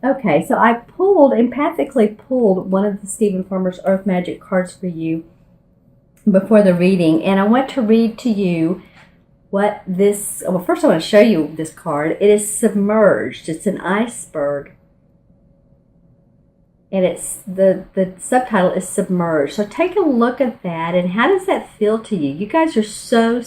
Okay, so I empathically pulled one of the Stephen Farmer's Earth Magic cards for you before the reading, and I want to read to you what this, well, first I want to show you this card. It is submerged. It's an iceberg. And it's the subtitle is Submerged. So take a look at that, and how does that feel to you? You guys are so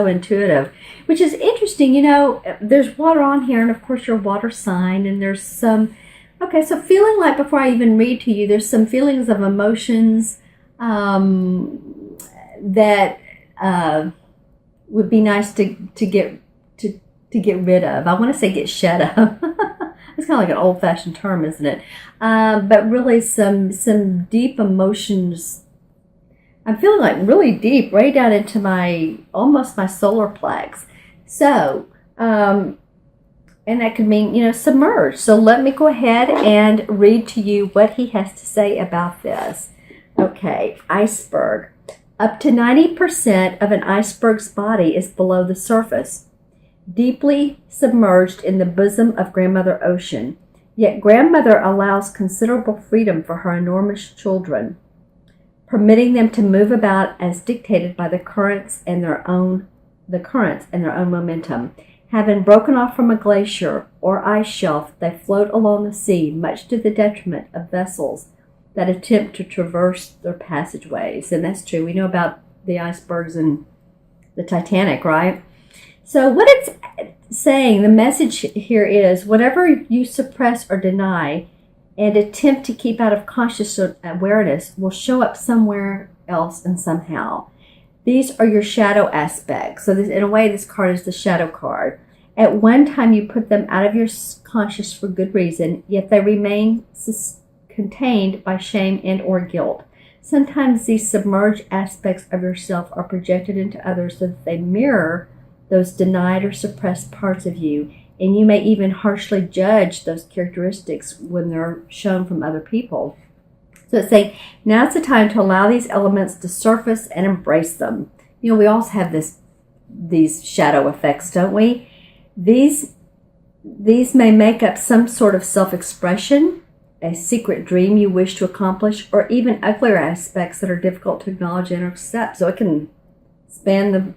intuitive, which is interesting. You know, there's water on here, and of course your water sign, and there's some, okay, so feeling like, before I even read to you, there's some feelings of emotions that would be nice to get rid of. I want to say get shed of. It's kind of like an old-fashioned term, isn't it? But really some deep emotions. I'm feeling like really deep, right down into almost my solar plex. So, and that could mean, you know, submerged. So let me go ahead and read to you what he has to say about this. Okay, iceberg. Up to 90% of an iceberg's body is below the surface, deeply submerged in the bosom of Grandmother Ocean. Yet Grandmother allows considerable freedom for her enormous children, permitting them to move about as dictated by the currents and their own momentum. Having broken off from a glacier or ice shelf, they float along the sea, much to the detriment of vessels that attempt to traverse their passageways. And that's true. We know about the icebergs and the Titanic, right? So what it's saying, the message here is, whatever you suppress or deny and attempt to keep out of conscious awareness will show up somewhere else and somehow. These are your shadow aspects. So this, in a way, this card is the shadow card. At one time you put them out of your conscious for good reason, yet they remain contained by shame and or guilt. Sometimes these submerged aspects of yourself are projected into others so that they mirror those denied or suppressed parts of you, and you may even harshly judge those characteristics when they're shown from other people. So it's saying, now it's the time to allow these elements to surface and embrace them. You know, we also have these shadow effects, don't we? These may make up some sort of self-expression, a secret dream you wish to accomplish, or even uglier aspects that are difficult to acknowledge and accept. So it can span the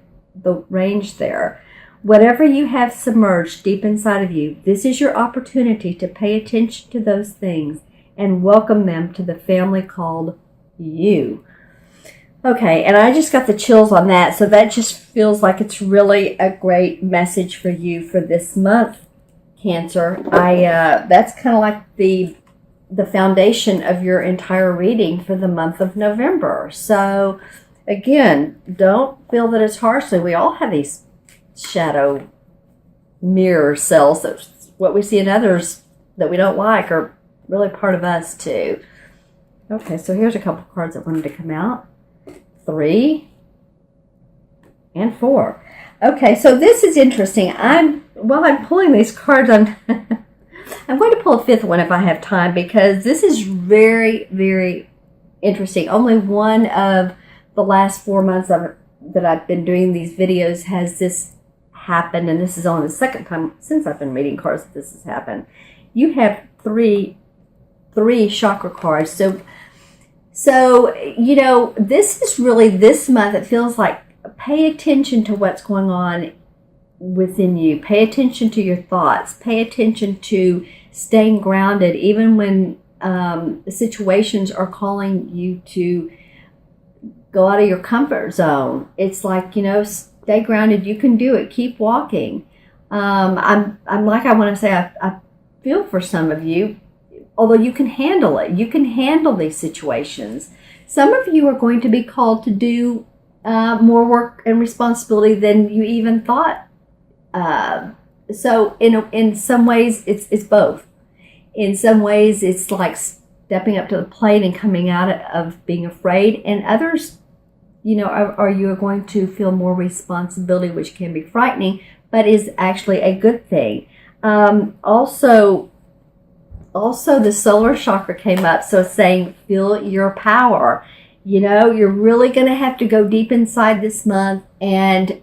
range there. Whatever you have submerged deep inside of you, this is your opportunity to pay attention to those things and welcome them to the family called you. Okay, and I just got the chills on that, so that just feels like it's really a great message for you for this month, Cancer. That's kind of like the foundation of your entire reading for the month of November. So again, don't feel that it's harshly. We all have these shadow mirror cells. That's what we see in others that we don't like are really part of us too. Okay, so here's a couple cards that wanted to come out. 3 and 4. Okay, so this is interesting. While I'm pulling these cards, I'm going to pull a fifth one if I have time, because this is very, very interesting. Only one of the last 4 months that I've been doing these videos has this happened, and this is only the second time since I've been reading cards that this has happened. You have three chakra cards. So you know, this is really, this month, it feels like, pay attention to what's going on within you. Pay attention to your thoughts. Pay attention to staying grounded, even when situations are calling you to go out of your comfort zone. It's like, you know, stay grounded. You can do it. Keep walking. I'm like, I want to say, I feel for some of you, although you can handle it. You can handle these situations. Some of you are going to be called to do more work and responsibility than you even thought. So in some ways, it's both. In some ways, it's like stepping up to the plate and coming out of being afraid. And others, you know, are you going to feel more responsibility, which can be frightening, but is actually a good thing. Also, the solar chakra came up, so it's saying, feel your power. You know, you're really going to have to go deep inside this month and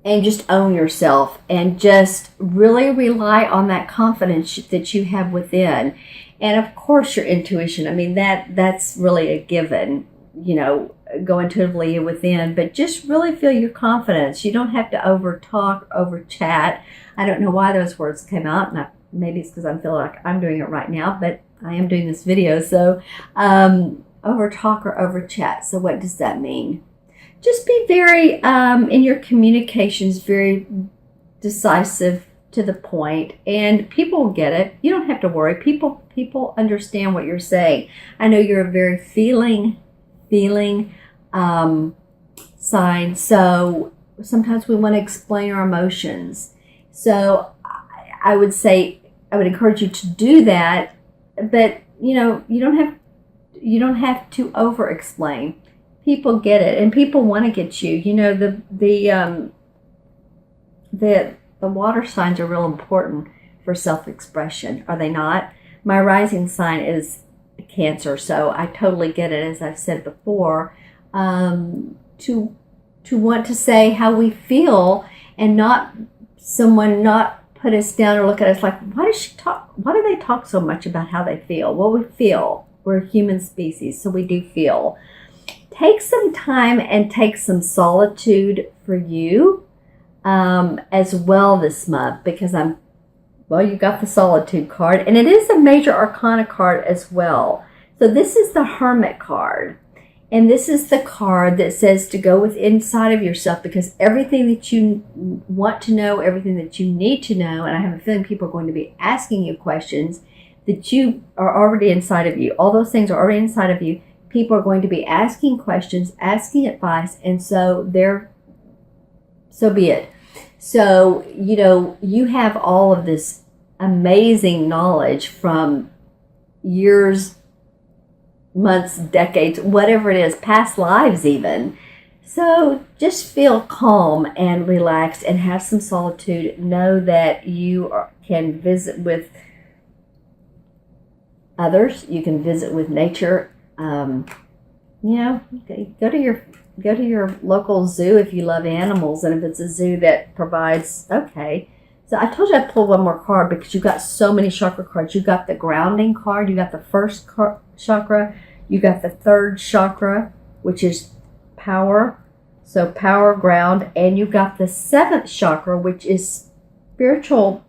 and just own yourself and just really rely on that confidence that you have within. And of course your intuition, I mean, that's really a given, go intuitively within, but just really feel your confidence. You don't have to over talk, over chat. I don't know why those words came out, and maybe it's because I feel like I'm doing it right now, but I am doing this video. So over talk or over chat. So what does that mean? Just be very, in your communications, very decisive, to the point, and people will get it. You don't have to worry. People understand what you're saying. I know you're a very feeling sign, so sometimes we want to explain our emotions. So I would encourage you to do that, but you don't have to over explain. People get it, and people want to get you. The water signs are real important for self-expression, are they not? My rising sign is Cancer, so I totally get it, as I've said before, to want to say how we feel and not put us down or look at us like, why do they talk so much about how they feel? Well, we feel. We're a human species, so we do feel. Take some time and take some solitude for you as well this month, because you got the Solitude card, and it is a major arcana card as well. So this is the Hermit card, and this is the card that says to go inside of yourself, because everything that you want to know, everything that you need to know, and I have a feeling people are going to be asking you questions that you are already inside of you. All those things are already inside of you. People are going to be asking questions, asking advice, and so be it. So, you have all of this amazing knowledge from years, months, decades, whatever it is, past lives even. So just feel calm and relaxed and have some solitude. Know that you can visit with others. You can visit with nature. Go to your local zoo if you love animals, and if it's a zoo that provides, okay. So I told you I'd pull one more card because you got so many chakra cards. You got the grounding card, you got the first chakra, you got the third chakra, which is power. So power, ground, and you got the seventh chakra, which is spiritual.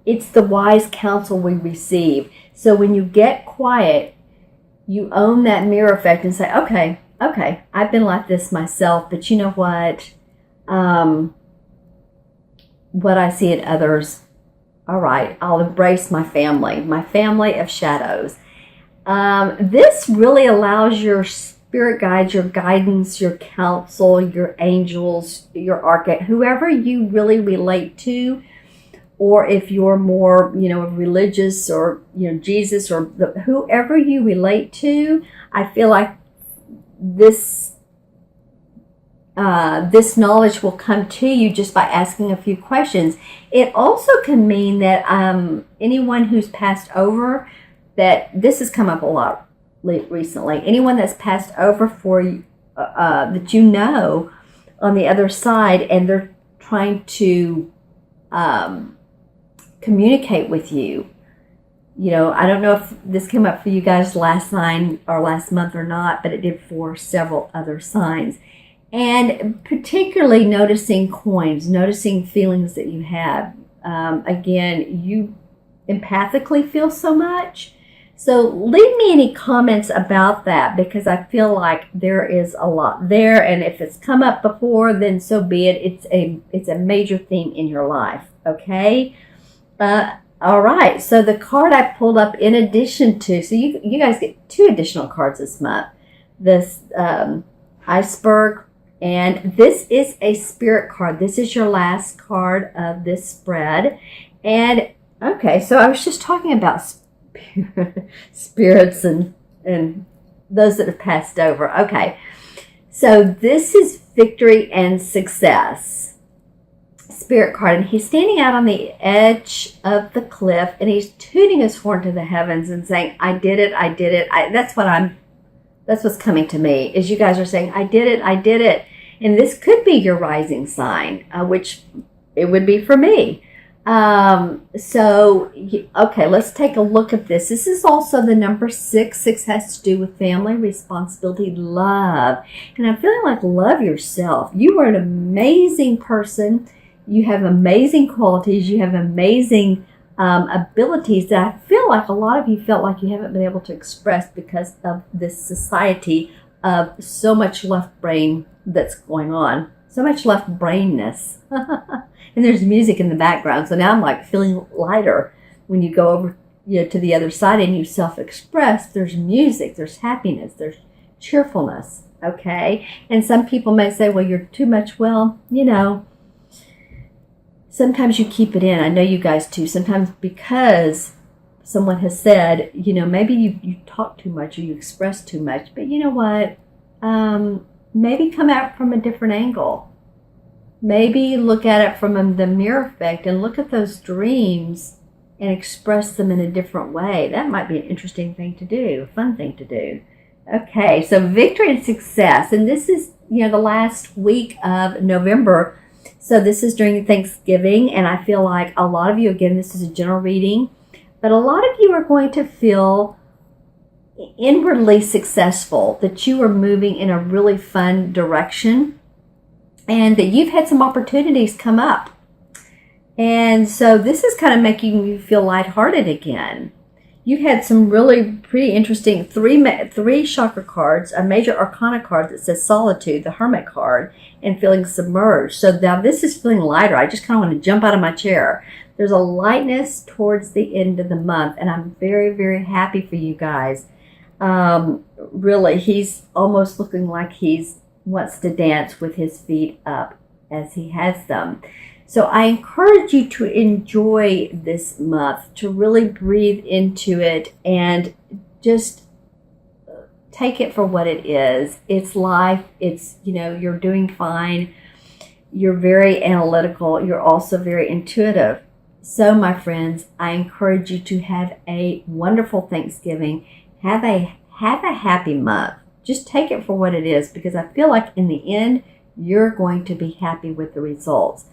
It's the wise counsel we receive. So when you get quiet, you own that mirror effect and say, okay, I've been like this myself, but you know what? What I see in others, all right, I'll embrace my family of shadows. This really allows your spirit guides, your guidance, your counsel, your angels, your archangel, whoever you really relate to, or if you're more, religious, or, Jesus, or whoever you relate to, I feel like this knowledge will come to you just by asking a few questions. It also can mean that anyone who's passed over, that this has come up a lot recently, anyone that's passed over for you, that on the other side, and they're trying to communicate with you. I don't know if this came up for you guys last month or not, but it did for several other signs. And particularly noticing coins, noticing feelings that you have. Again, you empathically feel so much. So leave me any comments about that, because I feel like there is a lot there. And if it's come up before, then so be it. It's a major theme in your life. Okay. All right. So the card I pulled up in addition to, so you guys get 2 additional cards this month. This iceberg. And this is a spirit card. This is your last card of this spread. And okay, so I was just talking about spirits and those that have passed over. Okay, so this is victory and success. Spirit card. And he's standing out on the edge of the cliff, and he's tooting his horn to the heavens and saying, I did it, I did it. That's what's coming to me, is you guys are saying, I did it, And this could be your rising sign, which it would be for me. Okay, let's take a look at this. This is also the number 6. 6 has to do with family, responsibility, love. And I'm feeling like love yourself. You are an amazing person. You have amazing qualities. You have amazing abilities that I feel like a lot of you felt like you haven't been able to express because of this society of so much left brain that's going on. So much left brainness. And there's music in the background. So now I'm like feeling lighter when you go over to the other side and you self-express. There's music, there's happiness, there's cheerfulness. Okay? And some people may say, well, you're too much. Well, sometimes you keep it in. I know you guys too. Sometimes because someone has said, maybe you talk too much or you express too much. But you know what? Maybe come out from a different angle. Maybe look at it from the mirror effect and look at those dreams and express them in a different way. That might be an interesting thing to do, a fun thing to do. Okay, so victory and success. And this is, the last week of November. So this is during Thanksgiving. And I feel like a lot of you, again, this is a general reading, but a lot of you are going to feel inwardly successful, that you are moving in a really fun direction, and that you've had some opportunities come up. And so this is kind of making you feel lighthearted again. You had some really pretty interesting three chakra cards, a major arcana card that says solitude, the hermit card, and feeling submerged. So now this is feeling lighter. I just kind of want to jump out of my chair. There's a lightness towards the end of the month, and I'm very, very happy for you guys. Really, he's almost looking like he's wants to dance with his feet up as he has them. So I encourage you to enjoy this month, to really breathe into it and just take it for what it is. It's life. It's, you're doing fine. You're very analytical. You're also very intuitive. So my friends, I encourage you to have a wonderful Thanksgiving. Have a happy month. Just take it for what it is, because I feel like in the end, you're going to be happy with the results.